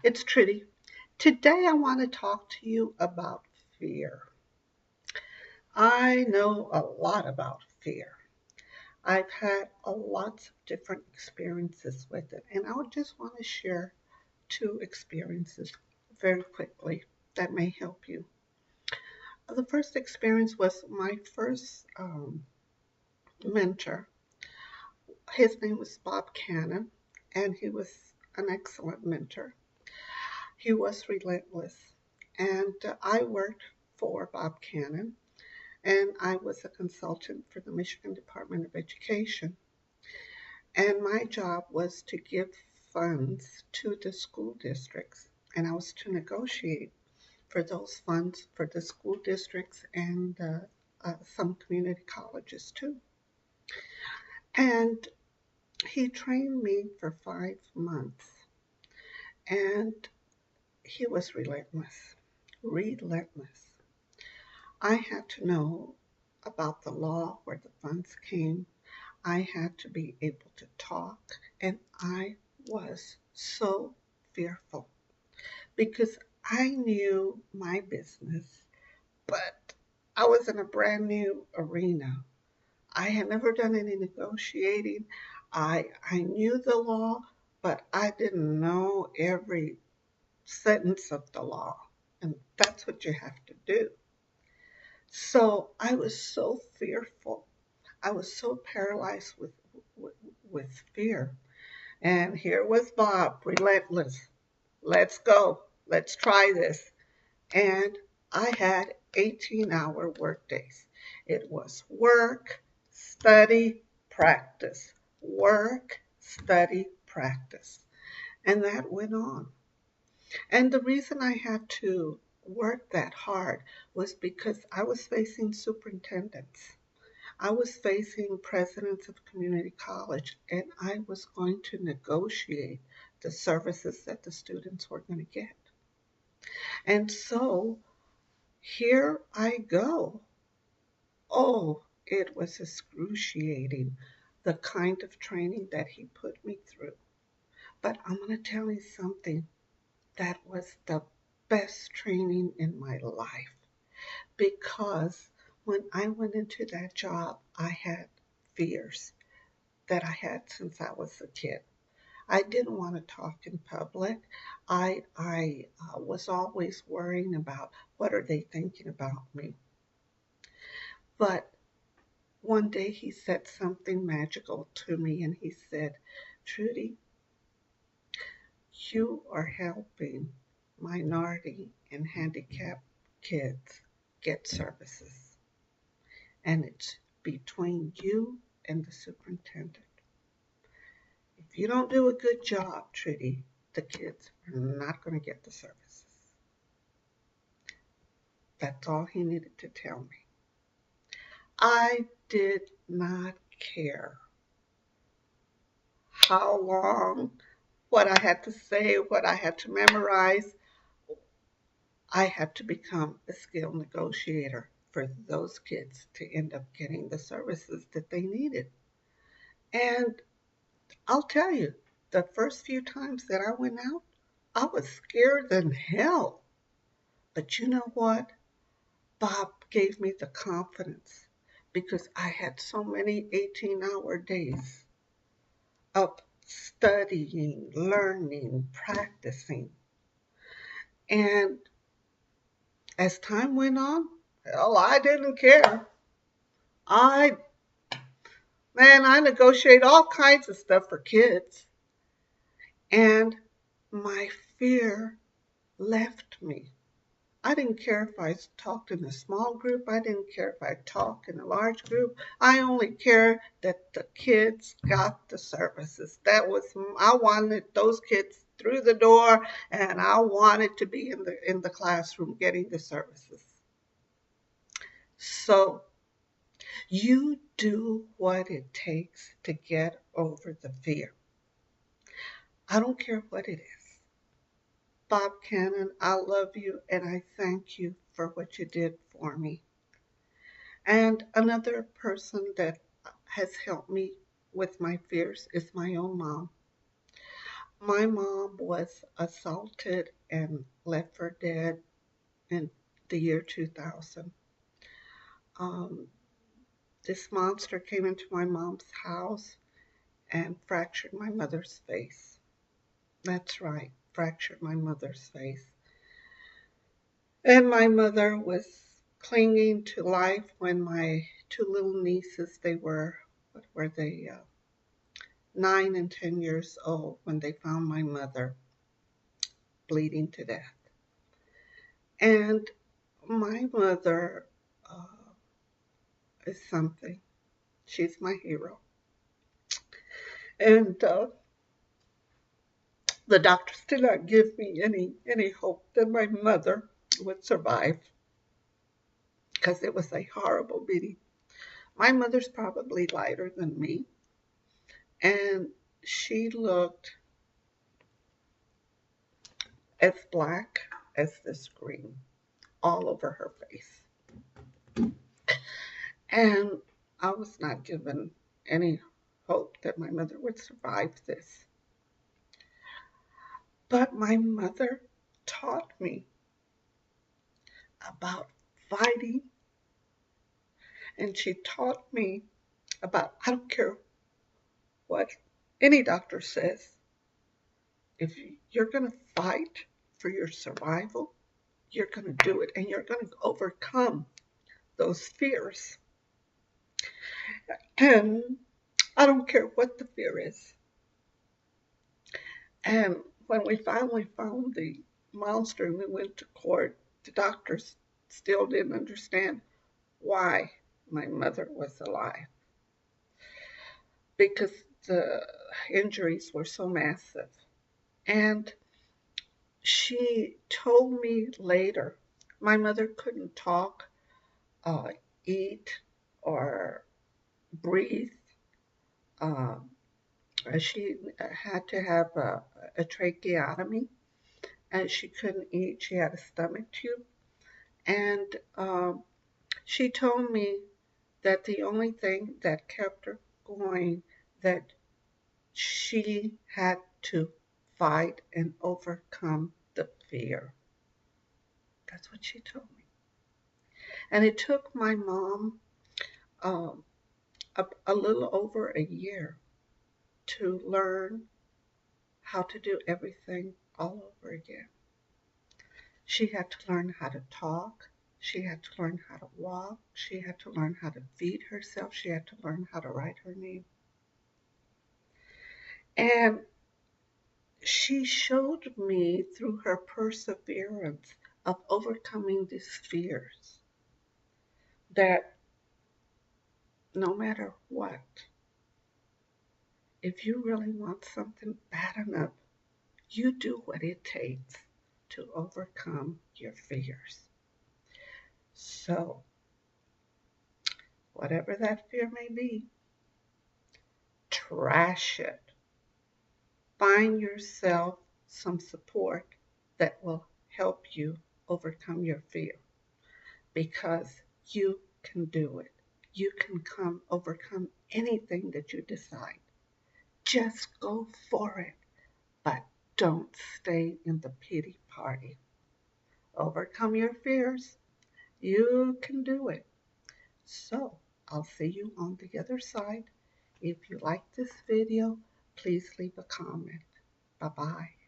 It's Trudy. Today I want to talk to you about fear. I know a lot about fear. I've had a lots of different experiences with it, and I would just want to share two experiences very quickly that may help you. The first experience was my first mentor. His name was Bob Cannon, and he was an excellent mentor. He was relentless, and I worked for Bob Cannon and I was a consultant for the Michigan Department of Education. And my job was to give funds to the school districts, and I was to negotiate for those funds for the school districts and some community colleges too. And he trained me for 5 months, and he was relentless, relentless. I had to know about the law, where the funds came. I had to be able to talk, and I was so fearful because I knew my business, but I was in a brand new arena. I had never done any negotiating. I knew the law, but I didn't know every sentence of the law, and that's what you have to do. So I was so fearful. I was so paralyzed with, with fear. And here was Bob, relentless. Let's go. Let's try this. And I had 18-hour work days. It was work, study, practice. Work, study, practice. And that went on. And the reason I had to work that hard was because I was facing superintendents. I was facing presidents of community college, and I was going to negotiate the services that the students were going to get. And so here I go. Oh, it was excruciating, the kind of training that he put me through. But I'm going to tell you something, that was the best training in my life because when I went into that job, I had fears that I had since I was a kid. I didn't want to talk in public. I was always worrying about what are they thinking about me. But one day he said something magical to me, and he said, "Trudy, you are helping minority and handicapped kids get services, and it's between you and the superintendent. If you don't do a good job, Trudy, the kids are not going to get the services." That's all he needed to tell me. I did not care how long, what I had to say, what I had to memorize. I had to become a skilled negotiator for those kids to end up getting the services that they needed. And I'll tell you, the first few times that I went out, I was scared than hell. But you know what? Bob gave me the confidence because I had so many 18-hour days of studying, learning, practicing. And as time went on, hell, I didn't care. I, man, I negotiate all kinds of stuff for kids. And my fear left me. I didn't care if I talked in a small group. I didn't care if I talked in a large group. I only cared that the kids got the services. I wanted those kids through the door, and I wanted to be in the classroom getting the services. So you do what it takes to get over the fear. I don't care what it is. Bob Cannon, I love you and I thank you for what you did for me. And another person that has helped me with my fears is my own mom. My mom was assaulted and left for dead in the year 2000. Um, this monster came into my mom's house and fractured my mother's face. That's right, fractured my mother's face. And my mother was clinging to life when my two little nieces, what were they, 9 and 10 years old, when they found my mother bleeding to death. And my mother is something. She's my hero. And the doctors did not give me any hope that my mother would survive because it was a horrible beating. My mother's probably lighter than me, and she looked as black as the screen all over her face. And I was not given any hope that my mother would survive this. But my mother taught me about fighting, and she taught me about, I don't care what any doctor says, if you're going to fight for your survival, you're going to do it, and you're going to overcome those fears. And I don't care what the fear is. And when we finally found the monster and we went to court, the doctors still didn't understand why my mother was alive, because the injuries were so massive. And she told me later, my mother couldn't talk, eat, or breathe. Um, she had to have a tracheotomy, and she couldn't eat. She had a stomach tube. And she told me that the only thing that kept her going, that she had to fight and overcome the fear. That's what she told me. And it took my mom um, a little over a year to learn how to do everything all over again. She had to learn how to talk. She had to learn how to walk. She had to learn how to feed herself. She had to learn how to write her name. And she showed me through her perseverance of overcoming these fears that no matter what, if you really want something bad enough, you do what it takes to overcome your fears. So, whatever that fear may be, trash it. Find yourself some support that will help you overcome your fear, because you can do it. You can overcome anything that you decide. Just go for it, but don't stay in the pity party. Overcome your fears. You can do it. So, I'll see you on the other side. If you like this video, please leave a comment. Bye-bye.